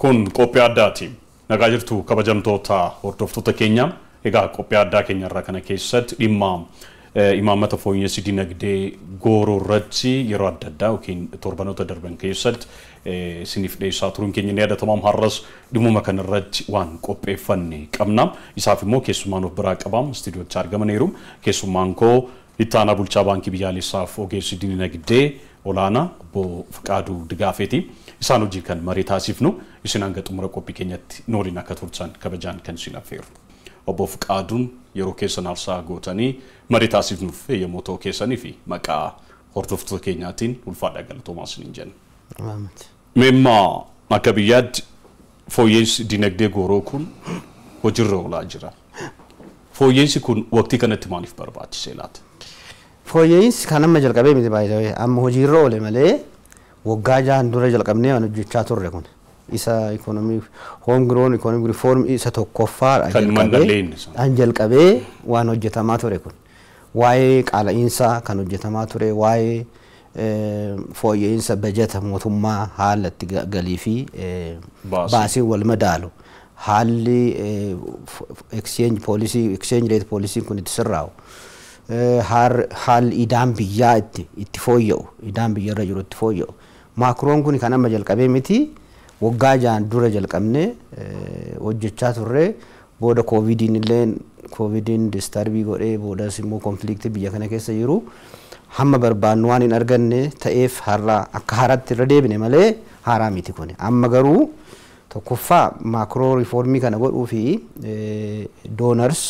Kun qophii addaati. Nagaa jirtu kabajamtoota hordoftoota keenya. Egaa qophii addaa keenya irraa kana keessatti dhimma imaammata fooyyessi dinagdee gooroo irratti yeroo adda addaa yookiin torbanoota darban keessatti isiniif dhiyeessaa turuun keenya ni yaadatamaa. Har'as dhimma kana irratti waan qopheeffanne qabna. Isaaf immoo keessummaan of biraa qabam istiidiyootti argamaniiru. Keessummaan koo itti aanaa bulchaa baankii biyyaalessaaf ogeessi dinagdee olaanaa obbo Fiqaaduu Digaafeeti. Isaan hojii kan marii taasifnu isin hanga xumura qophii keenyatti nooliin akka turtan kabajaan kan isin affeeru. Obbo Fiqaaduun yeroo keessan alsaa gootanii marii taasifnuuf eeyyamoo ta'uu keessanii fi maqaa hordoftoota keenyaatiin ulfaadhaa galatoomaa isiniin jenna. Meemmaa akka biyyaatti fooyyessi dinagdee gooroo kun hojiirra oolaa jira. Fooyyessi kun waqtii kanatti maaliif barbaachisee laata? Fooyyessi kan amma jalqabee miti baay'ee amma hojiirra oole malee waggaa jaan dura jalqabnee waan hojjechaa turre kun isa economic home grown economic reform isa tokkoffaa kan jalqabee waan hojjetamaa ture kun waa'ee qaala'insa kan hojjetamaa ture waa'ee fooyya'insa bajeta mootummaa haala itti galii fi baasii wal madaalu haalli exchange rate policy kun itti sirraa'u haalli idaan biyyaa itti fooyya'u idaan biyyarra jiru itti fooyya'u maakroon kun kan amma jalqabee miti waggaa jaan dura jalqabne hojjechaa turre booda covidin disturbii godhee boodas immoo konfliktii biyya kana keessa jiru hamma barbaannu waan hin arganne ta'eef har'a akka haaraatti irra deebine malee haaraa miti kun amma garuu tokkoffaa maakroo riifoormii kana godhuu fi doonars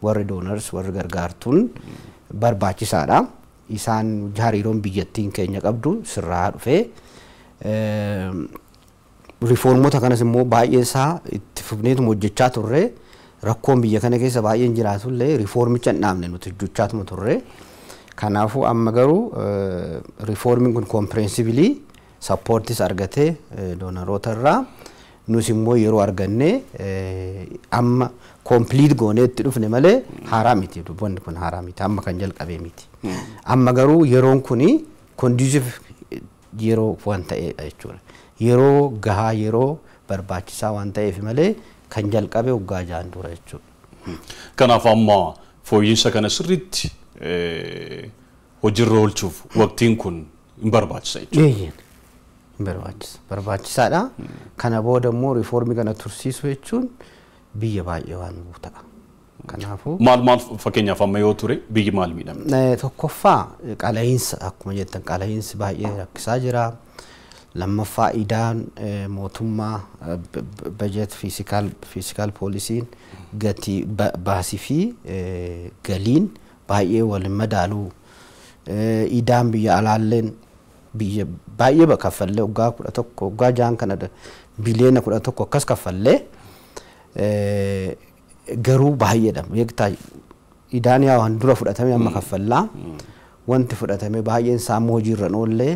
warri gargaartuun barbaachisaadha. Isaan hariiroon biyyattiin keenya qabdu sirraa dhufee riifoormota kanas immoo baay'ee isaa itti fufneetuma hojjechaa turre rakkoon biyya kana keessa baay'een jiraatullee riifoormicha hin dhaabne nuti hojjechaatuma turre. Kanaafuu amma garuu riifoormiin kun kompireensivili sappoortis argatee doonaroota irraa nus immoo yeroo arganne amma complete gooneetti dhufne malee haaraa miti dubbanni kun haaraa miti amma kan jalqabee miti. Amma garuu yeroon kuni conducive yeroo waan ta'eedha jechuudha. Yeroo gahaa yeroo barbaachisaa waan ta'eef malee kan jalqabe waggaa jaan dura jechuudha. Kanaaf amma fooyyinsa kana sirriitti hojiirra oolchuuf waqtiin kun hin barbaachisa jechuudha. Barbaachisaadha. Kana booda immoo riifoormii kana tursiisuu jechuun biyya baay'ee waan ta'a. Kanaafuu maal fakkeenyaaf amma yoo ture biyyi maal miidhamte? Tokkoffaa qaala'insa akkuma jettan qaala'insi baay'ee rakkisaa jira. Lammaffaa idaan mootummaa bajet fiiskaal poolisiin gatii baasii fi galiin baay'ee wal madaaluu idaan biyya alaalleen biyya baay'ee kaffallee waggaa jaan kana biliyoona 11 akkas kaffallee garuu baay'eedha. Beektaa idaan yaa waan dura fudhatame amma kaffallaa wanti fudhatame baay'een saamuu hojiirra oollee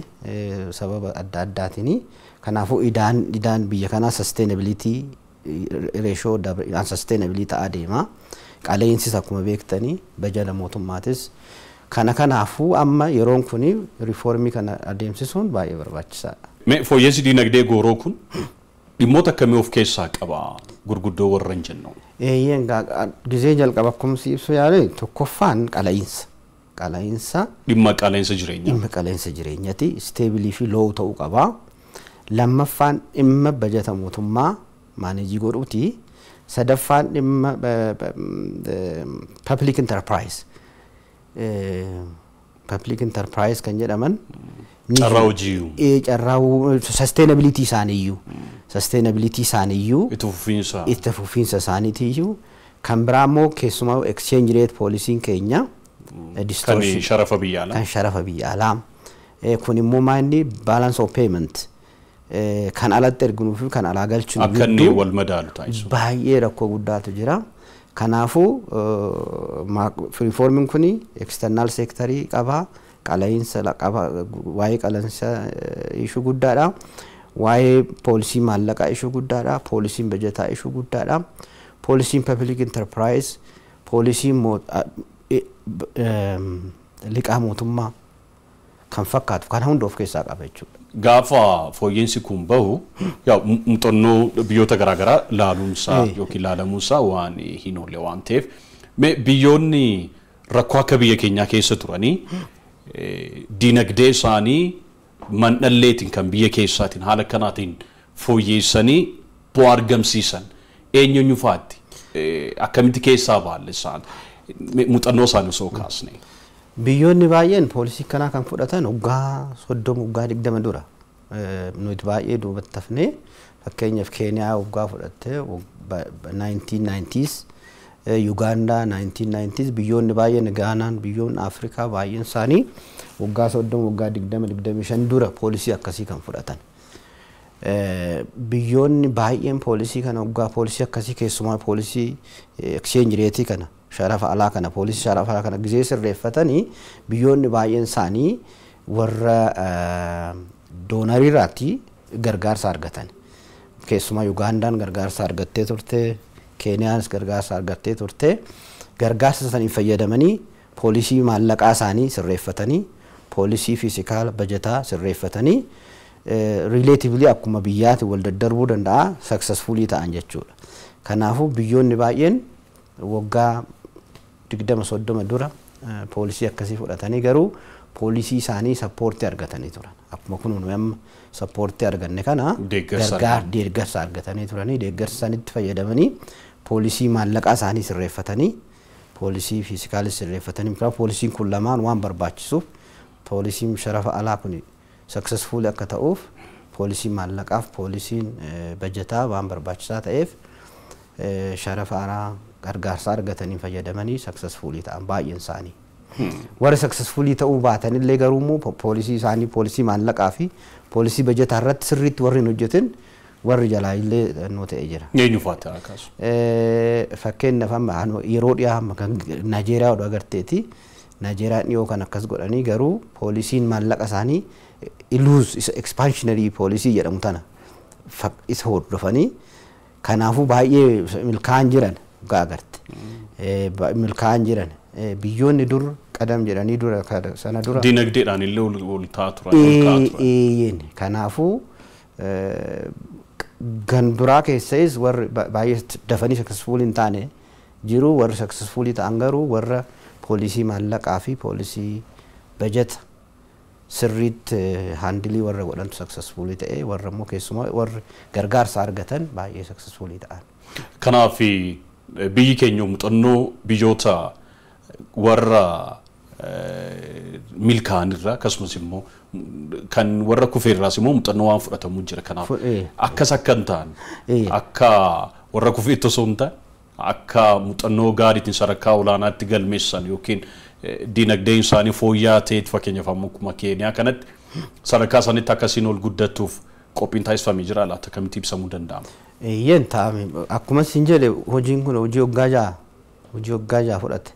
sababa adda addaatiin. Kanaafuu idaan biyya kanaa sustainability ratio unsustainability ta'aa deema. Qaala'insis akkuma beektanii bajata mootummaatis kanaafuu amma yeroon kuni riifoormii kana adeemsisuun baay'ee barbaachisaadha. Fooyyessi dinagdee gooroo kun dhimmoota akkamii of keessaa qaba gurguddoo warra hin jennu? Gizee jalqaba akkuma ibsu yaale tokkoffaan qaala'insa dhimma qaala'insa jireenyaa. Dhimma qaala'insa jireenyaati. Steebilii fi low ta'uu qaba. Lammaffaan dhimma bajata mootummaa maaneejii godhuuti. Sadaffaan dhimma public enterprise. Public enterprise kan jedhaman carraa hojii sustainability isaaniiyyuu itti fufiinsa isaaniitiiyyuu kan biraa immoo keessumaa exchange rate poolisiin keenya kan sharafa biyya alaa kun immoo maanni balance of payment kan alatti erginuu fi kan alaa galchuun akka inni wal madaalu taasisu baay'ee rakkoo guddaatu jira. Kanaafuu riifoormiin kun external sectorii qaba. Qaala'insa qaba. Waa'ee qaala'insa ishuu guddaadha. Waa'ee poolisii maallaqaa ishuu guddaadha. Poolisiin bajetaa ishuu guddaadha. Poolisiin public enterprise poolisiin liqaa mootummaa kan fakkaatu kan hunda of keessaa qaba jechuudha. gaafa fooyyeensi kun bahu yaa muuxannoo biyyoota garaagaraa laaluunsaa yookiin laalamuunsaa waan hin oolle waan ta'eef biyyoonni rakkoo akka biyya keenyaa keessa turanii dinagdee isaanii mandhalleetiin kan biyya keessaatiin haala kanaatiin fooyyeessanii bu'aa argamsiisan eenyuun faatti akkamitti keessaa baalle isaan muuxannoo isaanii osoo kaasne. Biyyoonni baay'een poolisii kanaa kan fudhatan waggaa 30 waggaa 20 dura nuti baay'ee duubatti hafnee fakkeenyaaf Keeniyaa waggaa fudhatte 1990s Uganda 1990s biyyoonni baay'een Gaanaan biyyoonni Afrikaa baay'een isaanii waggaa 30 waggaa 20-25 dura poolisii akkasii kan fudhatan. Biyyoonni baay'een poolisii kana waggaa poolisii akkasii keessumaa poolisii exchange rate kana sharafa alaa kana poolisii sharafa alaa kana gizee sirreeffatanii biyyoonni baay'een isaanii warra doonariiraatti gargaarsa argatan. Keessumaa Ugandaan gargaarsa argattee turte, Keeniyaanis gargaarsa argattee turte. Gargaarsa saniin fayyadamanii poolisii maallaqaa isaanii sirreeffatanii, poolisii fiizikaala bajetaa sirreeffatanii relatively akkuma biyyaatti wal daddarbuu danda'a successfully ta'an jechuudha. Kanaafuu biyyoonni baay'een waggaa 20-30 dura poolisii akkasii fudhatanii garuu poolisii isaanii sappoortii argatanii turan. Akkuma kun amma sappoortii arganne kana deeggarsa argatanii turanii deeggarsa isaaniitti fayyadamanii poolisii maallaqaa isaanii sirreeffatanii poolisii fiizikaalis sirreeffatanii poolisiin kun lamaan waan barbaachisuuf poolisiin sharafa alaa kun successful akka ta'uuf poolisiin maallaqaaf poolisiin bajetaa waan barbaachisaa ta'eef sharafa alaa gargaarsa argatanii fayyadamanii successfully ta'an baay'een isaanii. Warra successfully ta'uu baatan illee garuu poolisii isaanii poolisii maallaqaa fi poolisii bajetaa irratti sirriitti warri hin hojjetin warri jalaa illee noo ta'ee jira. Eenyu faata akkaasu? Fakkeenyaaf amma yeroo dhiyaa Naajeeriyaa oduu agarteeti. Naajeeriyaan dhiyoo kan akkas godhanii garuu poolisiin maallaqa isaanii illuus expansionary poolisii jedhamu tana isa hordofanii kanaafuu baay'ee milkaa'an jiran agarte. Milkaa'an jiran biyyoonni dur qadam jedhanii dura sana dura dinagdeedhaan illee ol ta'aa turan. Kanaafuu ganduraa keessas warri baay'ee dafanii successful hin taane jiru warri successful ta'an garuu warra poolisii maallaqaa fi poolisii bajeta sirriitti handilii warra godhantu successful ta'e warra immoo keessumaa warri gargaarsa argatan baay'ee successful ta'an. Kanaaf biyyi keenya muuxannoo biyyoota warra milkaa'anirraa akkasumas immoo kan warra kufeerraas immoo muuxannoo waan fudhatamu jira. Kanaaf akkas akka hin taane akka warra kufeetti osoo hin taane akka muuxannoo gaariitiin sadarkaa olaanaatti galmeessan yookiin dinagdeen isaanii fooyya'aa ta'e fakkeenyaaf akkuma Keeniyaa kanatti sadarkaa isaaniitti akkasiin ol guddatuuf qophiin taasifamee jira laata akkamitti ibsamuu danda'ama? Eeyyeen taa'ame akkuma siin jedhe hojiin kun hojii waggaa ja'a fudhate.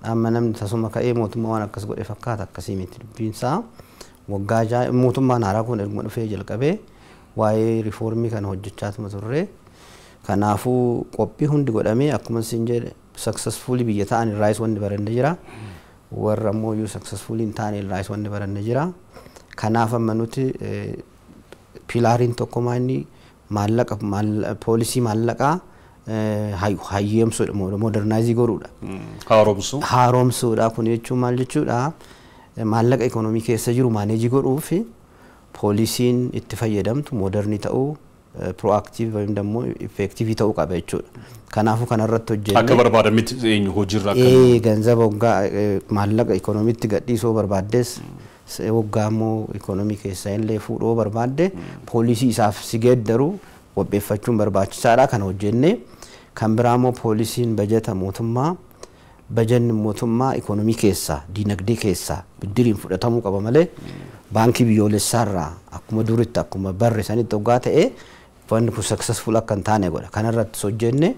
Amma namni tasuma ka'ee mootummaa waan akkas godhe fakkaata akkasii miti dubbiinsaa waggaa ja'a mootummaan haaraa kun erga dhufee jalqabee waa'ee riifoormii kana hojjechaa turre. Kanaafuu qophii hundi godhamee akkuma siin jedhe successfully biyya ta'an irraayis wanni baranne jira. Warra ammoo iyyuu successfully hin taane irraayis wanni baranne jira. Kanaaf amma nuti pilaariin tokko maanni maallaqa poolisii maallaqaa hayyeemsuudha modernaayizii godhuudha. Haaromsuudha kun jechuun maal jechuudha maallaqa ikoonoomii keessa jiru maaneejii godhuuf poolisiin itti fayyadamtu moderni ta'uu proactive wayim dammo effective ta'uu qaba jechuudha. Kanaafuu kanarratti hojjenne akka barbaadamitti eenyu hojiirra akka ganzaba waggaa maallaqa ikoonomiitti gadhiisoo barbaaddes waggaa immoo ikoonomii keessa illee fuudhoo barbaadde poolisii isaaf si geeddaru qopheeffachuun barbaachisaadha. Kana hojjenne kan biraa immoo poolisiin bajeta mootummaa bajanni mootummaa ikoonomii keessa dinagdee keessa biddiriin fudhatamuu qaba malee baankii biyyoolessaarraa akkuma duritti akkuma barre sanitti waggaa ta'e wanni kun successful akka hin taane godha. Kanarratti hojjenne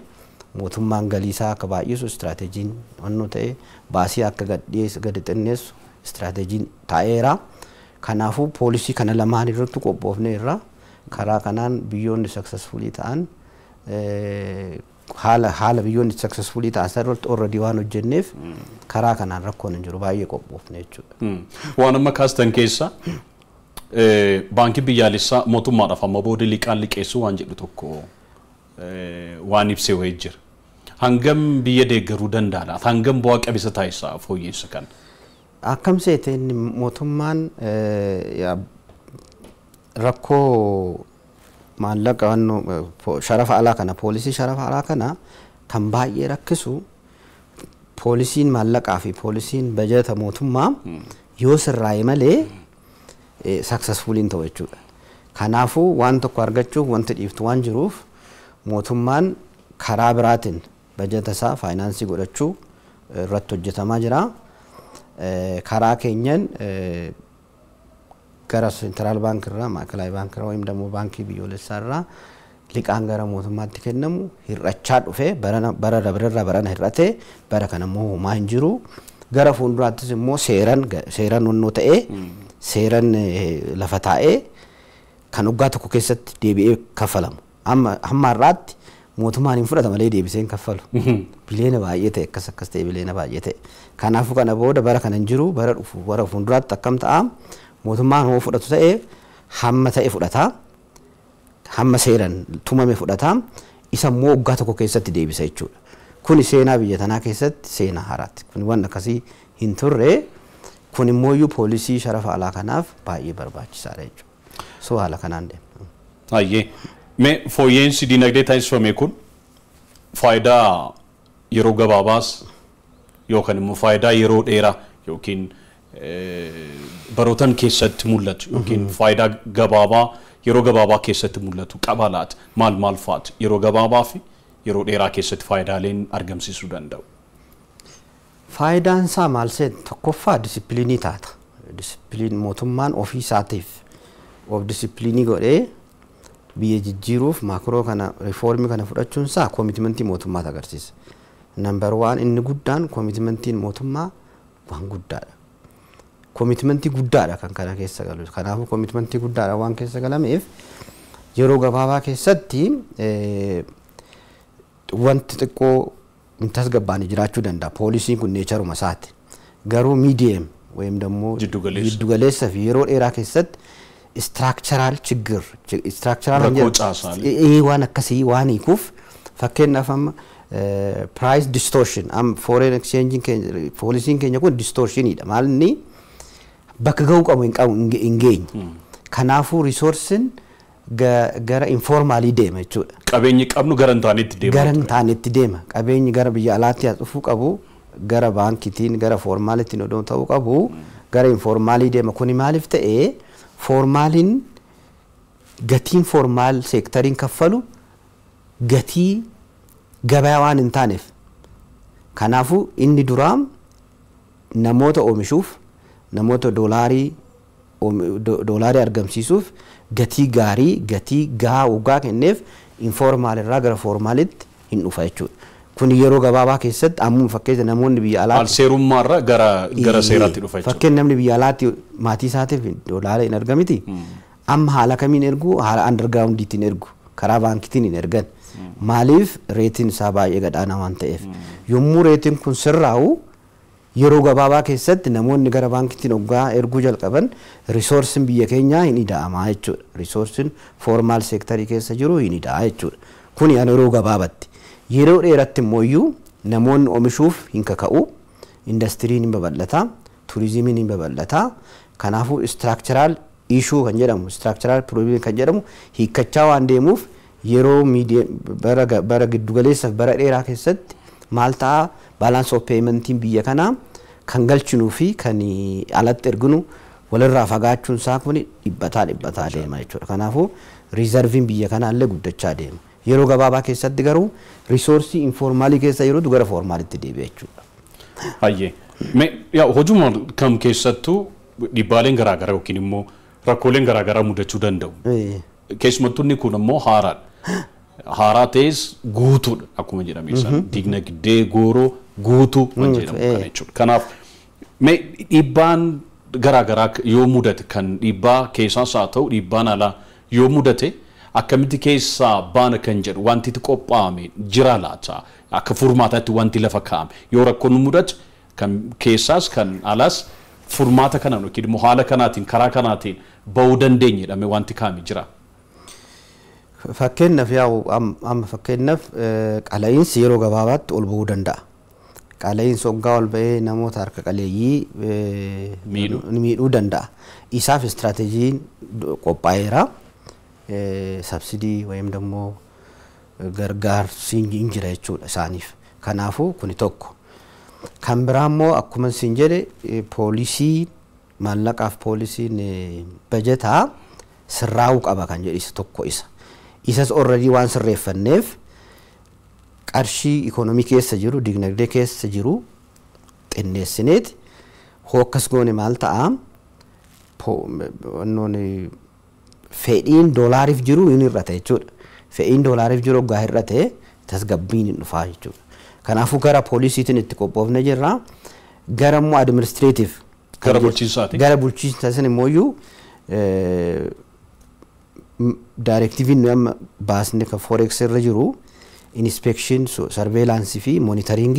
mootummaan galiisaa akka baay'isu istiraateejiin wannoo ta'e baasii akka gadi xinneessu istiraateejiin taa'eera. Kanaafuu poolisii kana lamaan irratti qophoofneerra karaa kanaan biyyoonni successfully ta'an haala biyyoonni successfully ta'an irratti already waan hojjenneef karaa kanaan rakkoon hin jiru baay'ee qophoofne jechuudha. Waan amma kaastan keessa baankii biyyaalessaa mootummaadhaaf amma booda liqaan liqeessuu waan jedhu tokko waan ibsee wayii jira. Hangam biyya deeggaruu danda'a laata? Hangam bu'aa qabeessa taasisaa fooyyessa kan? Akkam seeteen mootummaan rakkoo maallaqa sharafa alaa kana poolisii sharafa alaa kana kan baay'ee rakkisu poolisiin maallaqaa fi poolisiin bajeta mootummaa yoo sirraa'e malee successful hin ta'u jechuudha. Kanaafuu waan tokko argachuuf wanti dhiiftu waan jiruuf mootummaan karaa biraatiin bajeta isaa faayinaansii godhachuu irratti hojjetamaa jira. Karaa keenyan gara Central Bank irraa Maakalaay Bank irraa wayim ደግሞ baankii biyyoolessaa irraa liqaan gara mootummaatti kennamu hir'achaa dhufe bara dabarerraa barana hir'ate bara kana immoo homaa hin jiru. Gara fuulduraattis immoo seeran onnoo ta'ee seeran lafa taa'ee kan waggaa tokko keessatti deebi'ee kaffalamu. Hamma har'aatti mootummaan hin fudhata malee deebisee hin kaffalu. Biliyoona baay'ee ta'e akkas ta'e biliyoona baay'ee ta'e. Kanaafuu kana booda bara kana hin jiru bara dhufu bara fuulduraatti akkam ta'a mootummaan hoo fudhatu ta'e hamma ta'e fudhata. Hamma seeran tumame fudhata. Isa immoo waggaa tokko keessatti deebisa jechuudha. Kuni seenaa biyya tanaa keessatti seenaa haaraatti. Kuni waan akkasii hin turre kun immoo iyyuu poolisii sharafa alaa kanaaf baay'ee barbaachisaadha jechuudha. So haala kanaan deema. Ayyee. Mee fooyyeensi dinagdee taasifame kun faayidaa yeroo gabaabaas yookaan immoo faayidaa yeroo dheeraa yookiin barootan keessatti mul'atu yookiin faayidaa gabaabaa yeroo gabaabaa keessatti mul'atu qaba laata? Maal faati yeroo gabaabaa fi yeroo dheeraa keessatti faayidaaleen argamsiisuu danda'u? Faayidaan isaa maal seet tokkoffaa disipiliinii taata. Disipiliin mootummaan ofii isaatiif of disipiliinii godhee biyya jijjiiruuf maakroo kana riifoormii kana fudhachuun isaa koomitmentii mootummaa agarsiisa. Number 1 inni guddaan koomitmentiin mootummaa waan guddaadha. Koomitmentii guddaadha kan kana keessa galu. Kanaafuu koomitmentii guddaadha waan keessa galameef yeroo gabaabaa keessatti wanti xiqqoo tasgabbaanii jiraachuu danda'a. Poolisiin kun neecharuma isaati. Garuu miidiyem wayim dammoo jiddugaleessa fi yeroo dheeraa keessatti structural ችግር structural waan akkasii waan hiikuuf fakkeenyaaf amma price distortion foreign exchange poolisiin keenya kun distortionidha. Maalni bakka ga'uu qabu hin geenye. Kanaafuu resourcein gara informalii deema jechuudha. Qabeenyi qabnu gara hin taanetti deema. Gara hin taanetti deema. Qabeenyi gara biyya alaatti dhufuu qabu gara baankitiin gara formaalitiin odoo ta'uu qabu gara informalii deema. Kuni maaliif ta'ee formaaliin gatiin formaal seektariin kaffalu gatii gabaa waan hin taaneef. Kanaafuu inni duraa namoota oomishuuf namoota doolaarii argamsiisuuf gatii gaarii gatii gahaa waggaa kenneef informaal irraa gara formaalitti hin dhufa jechuudha. Kun yeroo gabaabaa keessatti ammuma fakkeenya namoonni biyya alaatti seerummaarraa gara seeraatti dhufa jechuudha. Fakkeenya namni biyya alaatti maatii isaatiif doolaara hin argamiti. Amma haala kamiin ergu haala undergroundiitiin ergu karaa baankitiin hin ergan. Maaliif reetiin isaa baay'ee gadaana waan ta'eef. Yommuu reetiin kun sirraa'u yeroo gabaabaa keessatti namoonni gara baankitiin hoggaa erguu jalqaban riisoorsiin biyya keenyaa hin ida'amaa jechuudha. Riisoorsiin formaal seektarii keessa jiru hin ida'a jechuudha. Kun yeroo gabaabatti. Yeroo dheeratti immoo namoonni oomishuuf hin kaka'u, indastiriin hin babal'ata, turizimiin hin babal'ata. Kanaafuu structural issue kan jedhamu, structural problem kan jedhamu hiikkachaa waan deemuuf yeroo bara giddugaleessaaf bara dheeraa keessatti maal ta'a balance of paymentiin biyya kanaa kan galchinuu fi kan alatti erginu walirraa fagaachuun isaa kun dhibbataa deema jechuudha. Kanaafuu riizarviin biyya kanaa illee guddachaa deema. Yeroo gabaabaa keessatti garuu risoorsii informaalii keessa yeroo gara formaalitti deebi'a jechuudha. Ayyee. Hojuma kam keessattuu dhibbaaleen garaagaraa yookiin immoo rakkooleen garaagaraa mudachuu danda'u. Keessumattuu inni kun immoo haaraadha. Haaraa ta'es guutuudha akkuma jedhame sana dinagdee gooroo guutuu waan jedhamu kana jechuudha. Kanaaf dhibbaan garaagaraa yoo mudate kan dhibbaa keessaas haa ta'u dhibbaan alaa yoo mudate akkamitti keessaa baana kan jedhu wanti qophaa'ame jira laata akka furmaataatti wanti lafa kaa'ame yoo rakkoon mudate kan keessaas kan alaas furmaata kanaan yookiin immoo haala kanaatiin karaa kanaatiin ba'uu dandeenye jedhame wanti kaami jira. Fakkeenyaaf amma fakkeenyaaf qala'iinsi yeroo gabaabaatti ol ba'uu danda'a. Qala'iinsi waggaa ol ba'ee namoota harka qaleeyyii miidhuu danda'a. Isaaf istiraateejiin qophaa'eera. Sabsidii wayim dammoo gargaarsi hin jira jechuudha isaaniif. Kanaafuu kuni tokko. Kan biraa immoo akkuma isin jedhe poolisii maallaqaaf poolisiin bajetaa sirraa'uu qaba kan jedhu isa tokko isa. Isas already waan sirreeffanneef qarshii ikonomii keessa jiru dinagdee keessa jiru xinneessineeti hookas goone maal ta'a fedhiin doolaariif jiru hin hir'ata jechuudha. Fedhiin doolaariif jiru waggaa hir'ate tasgabbiin hin dhufaa jechuudha. Kanaafuu gara poolisiitiin itti qophoofne jirra. Gara immoo administrative gara bulchiinsaati. Gara bulchiinsaa immoo directiiviin nu amma baasne kan forex irra jiru inspection surveillance fi monitoring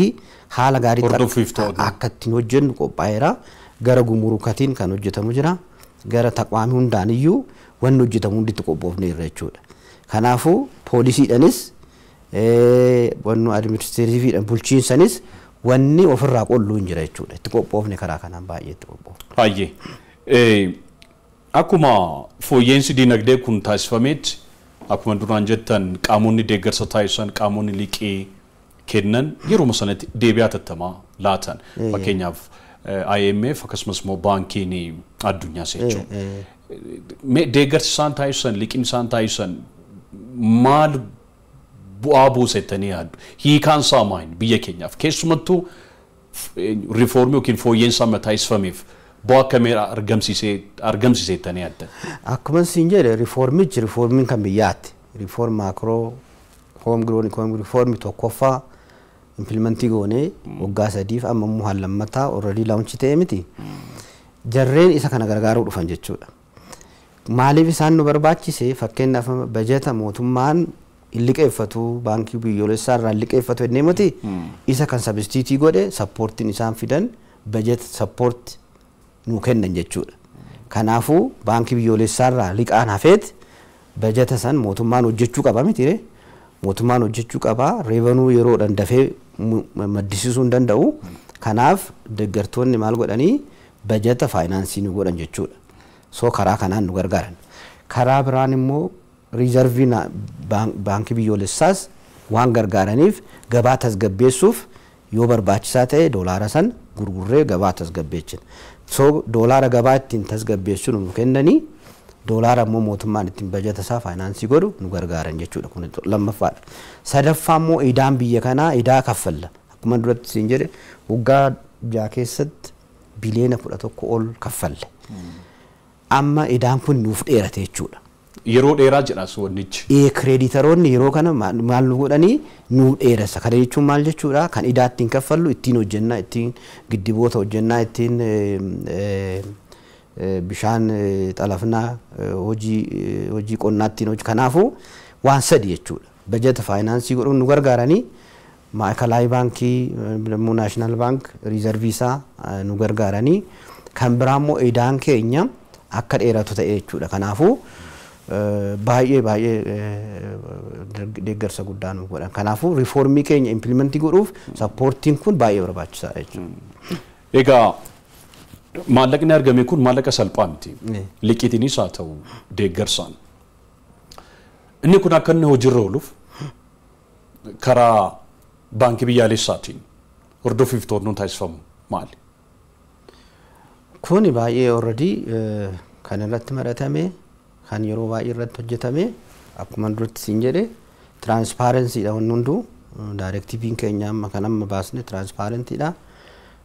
haala gaariitti akka ittiin hojjennu qophaa'eera. Gara gumurukatiin kan hojjetamu jira. Gara taqwaamii hundaan iyyuu wanni hojjetamu hunditti qophoofne irra jechuudha. Kanaafuu poolisiidhanis wannu administratiiviidhaan bulchiinsanis wanni ofirraa qollu hin jira jechuudha. Itti qophoofne karaa kanaan baay'ee itti qophoofne. Baay'ee. Akkuma fooyyeensi dinagdee kun taasifametti akkuma duraan jettan qaamonni deeggarsa taasisan qaamonni liqii kennan yeroo sanatti deebi'aa tattamaa laatan. Fakkeenyaaf IMF akkasumas immoo baankiin addunyaas jechuudha. Deeggarsi isaan taasisan liqiin isaan taasisan maal bu'aa buusettanii yaaddu? Hiikaan isaa maal biyya keenyaaf keessumattuu riifoormii yookiin fooyyeensa amma taasifameef bu'aa akkamii argamsiisettanii yaaddan? Akkuma isin jedhe riifoormiin kan biyyaatti. Riifoorm maakroo hoom giroon ikonomii riifoormii tokkoffaa impilimentii goonee waggaa 3 amma immoo hallammataa already launch ta'e miti. Jarreen isa kana gargaaruu dhufan jechuudha. Maaliif isaan nu barbaachise fakkeenyaaf bajeta mootummaan liqeeffatu baankii biyyoolessaa irraa liqeeffatu jennee miti isa kan sabstiitii godhe sappoortiin isaan fidan bajet sappoort nu kennan jechuudha. Kanaafuu baankii biyyoolessaa irraa liqaan hafeet bajeta san mootummaan hojjechuu qaba miti. Mootummaan hojjechuu qaba reevanuu yeroodhaan dafee maddisiisuu hin danda'u. Kanaaf deeggartoonni maal godhanii bajeta faayinaansii nu godhan jechuudha. So karaa kanaan nu gargaaran. Karaa biraan immoo riizarviin baankii biyyoolessaas waan gargaaraniif gabaa tasgabbeessuuf yoo barbaachisaa ta'e doolaara san gurgurree gabaa tasgabbeessina. So doolaara gabaa ittiin tasgabbeessu nu kennanii doolaara immoo mootummaan ittiin bajeta isaa faayinaansii godhu nu gargaaran jechuudha. Kun lammaffaadha. Sadaffaa immoo idaan biyya kanaa idaa kaffalla. Akkuma duratti isin jedhe waggaa 6 keessatti biliyoona 11 ol kaffalle. Amma idaan kun nuuf dheerate jechuudha. Yeroo dheeraa jedhas wannichi. Kireeditaroonni yeroo kana maal nu godhanii nu dheeressa. Kana jechuun maal jechuudha? Kan idaa ittiin kaffallu ittiin hojjennaa, ittiin giddiboota hojjennaa, ittiin bishaan xalafnaa hojii qonnaa ittiin hojii. Kanaafuu waan sadi jechuudha. Bajeta faayinaansii godhuun nu gargaaranii maakalaayii baankii, naashinaal baank riizarvii isaa nu gargaaranii kan biraa immoo idaan keenya akka dheeratu ta'e jechuudha. Kanaafuu baay'ee deeggarsa guddaa nu godhan. Kanaafuu riifoormii keenya impilimentii godhuuf sappoortiin kun baay'ee barbaachisaadha jechuudha. Egaa maallaqni argame kun maallaqa salphaa miti. Liqiitiinis haa ta'u deeggarsaan. Inni kun akka inni hojiirra ooluuf karaa baankii biyyaalessaatiin hordofiif to'annoon taasifamu maali? Kuni baay'ee already kan irratti maratame kan yeroo baay'ee irratti hojjetame akkuma duratti siin jedhe transparencyidha wanni hunduu directiiviin keenya amma kan amma baasne transparentidha.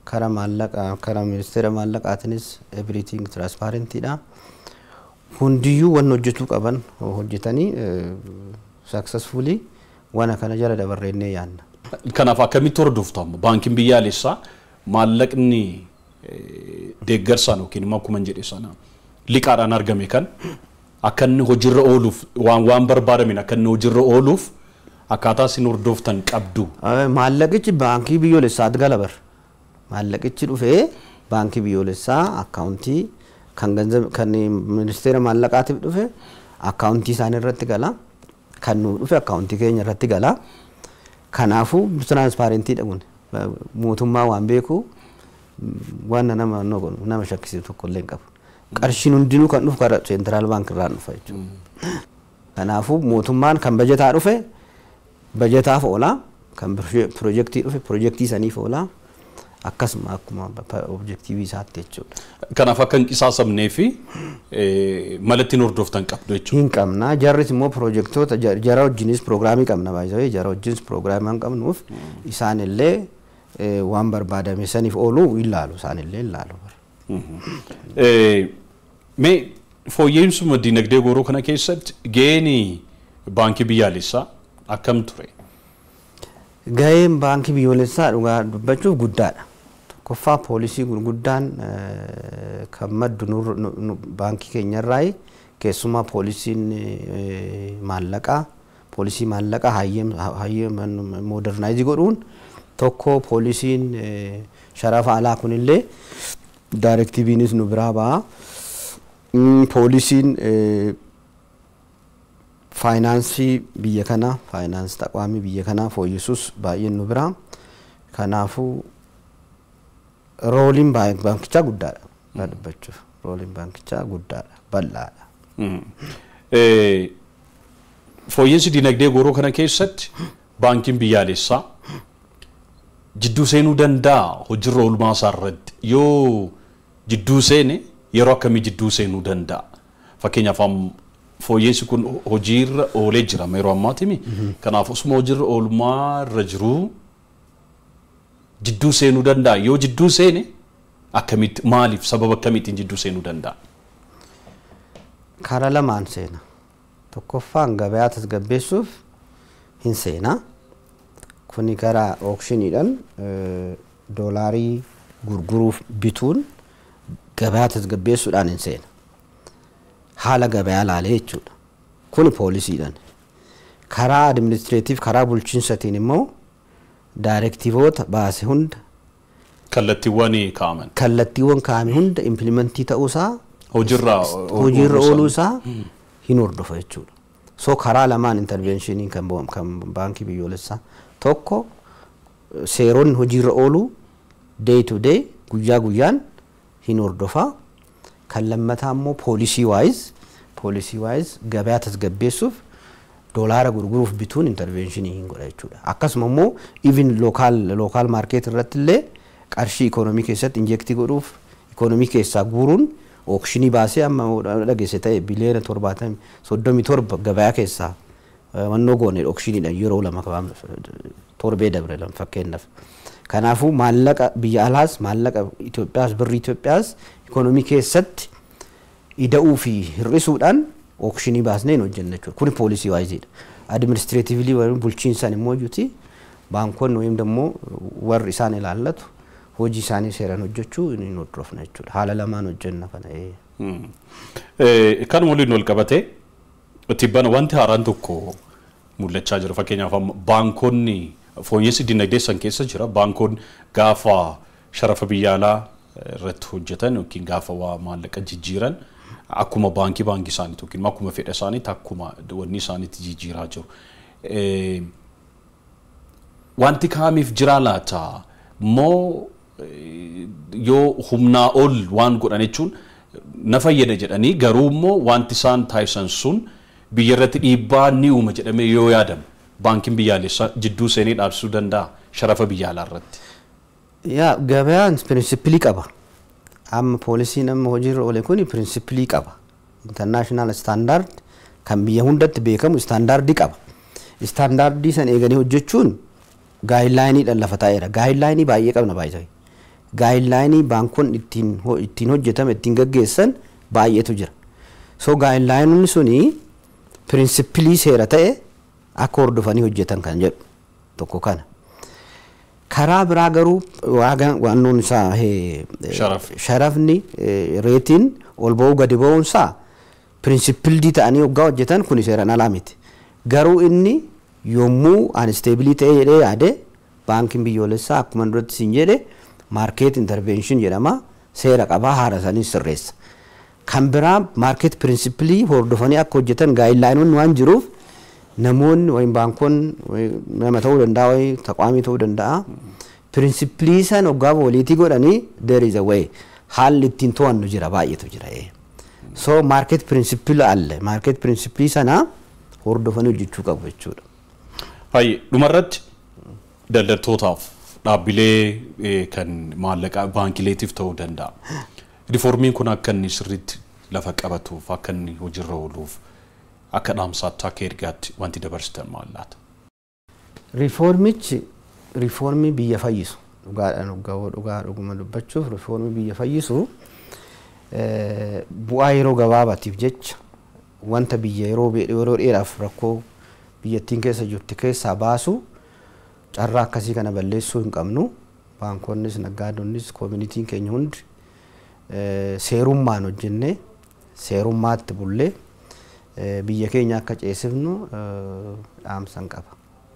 Karaa maallaqa karaa ministeera maallaqaatiinis everything transparentidha. Hundiyyuu wanni hojjetuu qaban hojjetanii successfully wana kana jala dabarreennee yaadna. Kanaaf akkamitti hordoftamu baankiin biyyaalessaa maallaqni deeggarsaan yookiin immoo akkuma jedhe sana liqaadhaan argame kan akka inni hojiirra ooluuf waan barbaadamin akka inni hojiirra ooluuf akkaataa isin hordoftan qabdu. Maallaqichi baankii biyyoolessaatti gala bar. Maallaqichi dhufee baankii biyyoolessaa akkaawuntii kan ganzab kan ministeera maallaqaatiif dhufe akkaawuntii isaanii irratti gala kan nu dhufe akkaawuntii keenya irratti gala kanaafuu transparentii dhabuun mootummaa waan beeku waan nama shakkisiisu tokko illee hin qabu qarshiin hundinuu kan dhufu karaa seentiraal baankii irraa dhufa jechuudha kanaafuu mootummaan kan bajetaa dhufe bajetaaf oola kan piroojeektii dhufe piroojeektii saniif oola akkasuma akkuma objektiivii isaatti jechuudha. Kanaaf akka hin qisaasamnee fi malatti hordoftan qabdu jechuudha. Hin qabna jarris immoo piroojeektoota jara wajjinis piroogiraamii qabna baay'ee jara wajjinis piroogiraamii waan qabnuuf isaan illee waan barbaadame saniif oolu ilaalu isaan illee ilaalu. Mee fooyya'insa dinagdee gooroo kana keessatti gaheen baankii biyyaalessaa akkam ture? Gaheen baankii biyyoolessaa dhugaa dubbachuuf guddaadha. Tokkoffaa poolisii gurguddaan kan maddu baankii keenyarraa keessumaa poolisiin maallaqaa hayyee modernaayizii godhuun tokko poolisiin sharafa alaa kunillee daayirektiiviinis nu biraa ba'a. Poolisiin faayinaansii biyya kanaa faayinaansi taqwaamii biyya kanaa fooyyessuus baay'een nu biraa kanaafuu rooliin baankichaa guddaadha dubbachuuf rooliin baankichaa guddaadha bal'aadha. Fooyyinsi dinagdee gooroo kana keessatti baankiin biyyaalessaa jidduu seenuu danda'a hojiirra oolmaa isaa irratti yoo jidduu seene yeroo akkamii jidduu seenuu danda'a fakkeenyaaf fooyyinsi kun hojiirra oolee jira yeroo ammaatimi kanaaf osuma hojiirra oolmaa irra jiru jidduu seenuu danda'a yoo jidduu seene akkamitti maaliif sababa akkamiitiin jidduu seenuu danda'a? Karaa lamaan seena tokkoffaan gabayaa tasgabbeessuuf hin seena kuni karaa ookshiiniidhaan doolaarii gurguruuf bituun gabayaa tasgabbeessuudhaan hin seena. Haala gabayaa laalee jechuudha. Kuni poolisiidhaan. Karaa administreetiif karaa bulchiinsatiin immoo daayirektiivoota baase hunda kallattiiwwan kaa'ame hunda impilimentii ta'uusaa hojiirra ooluusaa hin hordofa jechuudha. So karaa lamaan interventionii kan baankii biyyoolessaa tokko seeronni hojiirra oolu day to day guyyaa guyyaan hin hordofa. Kan lammataa immoo poolisii wise gabayaa tasgabbeessuuf doolaara gurguruuf bituun interventionii hin godha jechuudha. Akkasuma immoo even local market irratti illee qarshii ikonomii keessatti injektii godhuuf ikonomii keessaa guuruun ookshinii baasee amma dhageesse ta'e biliyoona 37 gabayaa keessaa mannoo goone ookshiniidhaan yeroo lama torbee dabre lama fakkeenyaaf. Kanaafuu maallaqa biyya alaas maallaqa Itoophiyaas birrii Itoophiyaas ikonomii keessatti ida'uu fi hir'isuudhaan ookshinii baasnee hojjenna jechuudha. Kuni poolisii waayiziidha. Administreetivili bulchiinsaan immoo juuti baankonni wayim dammoo warri isaan ilaallatu hojii isaanii seeraan hojjechuu hin hordofna jechuudha. Haala lamaan hojjenna kana. Kan waliin wal qabatee tibbana wanti haaraan tokko mul'achaa jira. Fakkeenyaaf baankonni fooyyessi dinagdee san keessa jira. Baankonni gaafa sharafa biyya alaa irratti hojjetan yookiin gaafa waa maallaqa jijjiiran akkuma baankii isaanii yookiin akkuma fedha isaaniitti akkuma wanni isaaniitti jijjiiraa jiru. Wanti kaamiif jira laata moo yoo humnaa ol waan godhan jechuun na fayyada jedhanii garuu immoo wanti isaan taasisan sun biyya irratti dhiibbaa ni uuma jedhamee yoo yaadamu baankiin biyyaalessaa jidduu seenee dhaabsisuu danda'a sharafa biyya alaa irratti. Yaa gabayaan pirinsipilii qaba. Amma poolisiin amma hojiirra oole kuni pirinsipilii qaba. International standard kan biyya hundatti beekamu standardii qaba. Standardii san eeganii hojjechuun gaayidlaayiniidhaan lafa taa'eera. Gaayidlaayinii baay'ee qabna baay'ee. Gaayidlaayinii baankonni ittiin hojjetame ittiin gaggeessan baay'eetu jira. So gaayidlaayiniin suni pirinsipilii seera ta'e akka hordofanii hojjetan kan jedhu tokko kana. Karaa biraa garuu waannoon isaa sharafni reetiin ol ba'uu gadi ba'uunsaa pirinsipilii ta'anii hoggaa hojjetan kun seeraan alaa miti. Garuu inni yommuu unstabilii ta'ee jedhee yaade baankiin biyyoolessaa akkuma duratti siin jedhe market intervention jedhama. seera qabaa haara isaanii sirreessa. Kan biraa market principally hordofanii akka hojjetan guideline waan jiruuf namoonni wayim baankonni nama ta'uu danda'a wayi taqaamii ta'uu danda'a. Principally san oggaa waliitii godhanii there is a way haalli ittiin to'annu jira baay'eetu jira. So market principle alle market principle sana hordofanii hojjechuu qabu jechuudha. Hayyi dhumarratti daldaltootaaf dhaabbilee kan maallaqa baankileetiif ta'uu danda'a. Riformiin kun akka inni sirriitti lafa qabatuuf akka inni hojiirra ooluuf akka dhaamsaatti akka ergaatti wanti dabarsitan maal laata? Riformii biyya fayyisu dhugaa dhuguma dubbachuuf riformii biyya fayyisu bu'aa yeroo gabaabaatiif jecha wanta biyya yeroo dheeraaf rakkoo biyyattiin keessa jirtu keessaa baasu carraa akkasii kana balleessuu hin qabnu. Baankonnis naggaadonnis koomunitiin keenya hundi seerummaan hojjennee seerummaatti bullee biyya keenya akka ceesifnu dhaamsan qaba.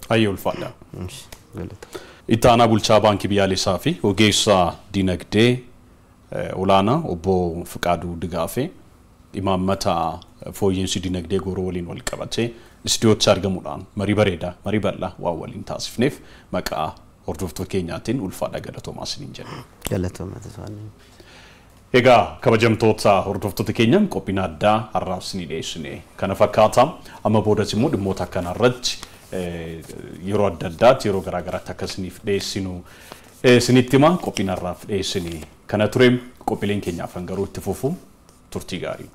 Hayyuu ulfaadha. Itti aanaa bulchaa baankii biyyaalessaa fi ogeessaa dinagdee olaanaa obbo Fiqaaduu Digaafee imaammata fooyyinsi dinagdee gooroo waliin wal qabatee istiidiyootti argamuudhaan marii bareedaa marii bal'aa waan waliin taasifneef maqaa hordoftoota keenyaatiin ulfaadha galatoomaa isiniin jenna. Galatoomaa tasaanii. Egaa kabajamtoota hordoftoota keenyaan qophiin addaa har'aaf isinii dhiyeessine kana fakkaata. Amma boodas immoo dhimmoota akkanarratti yeroo adda addaatti yeroo garaagaraatti akka isiniif dhiyeessinu isinitti himaa qophiin har'aaf dhiyeessine kana ture qophiileen keenyaaf garuu itti fufu turtii gaarii.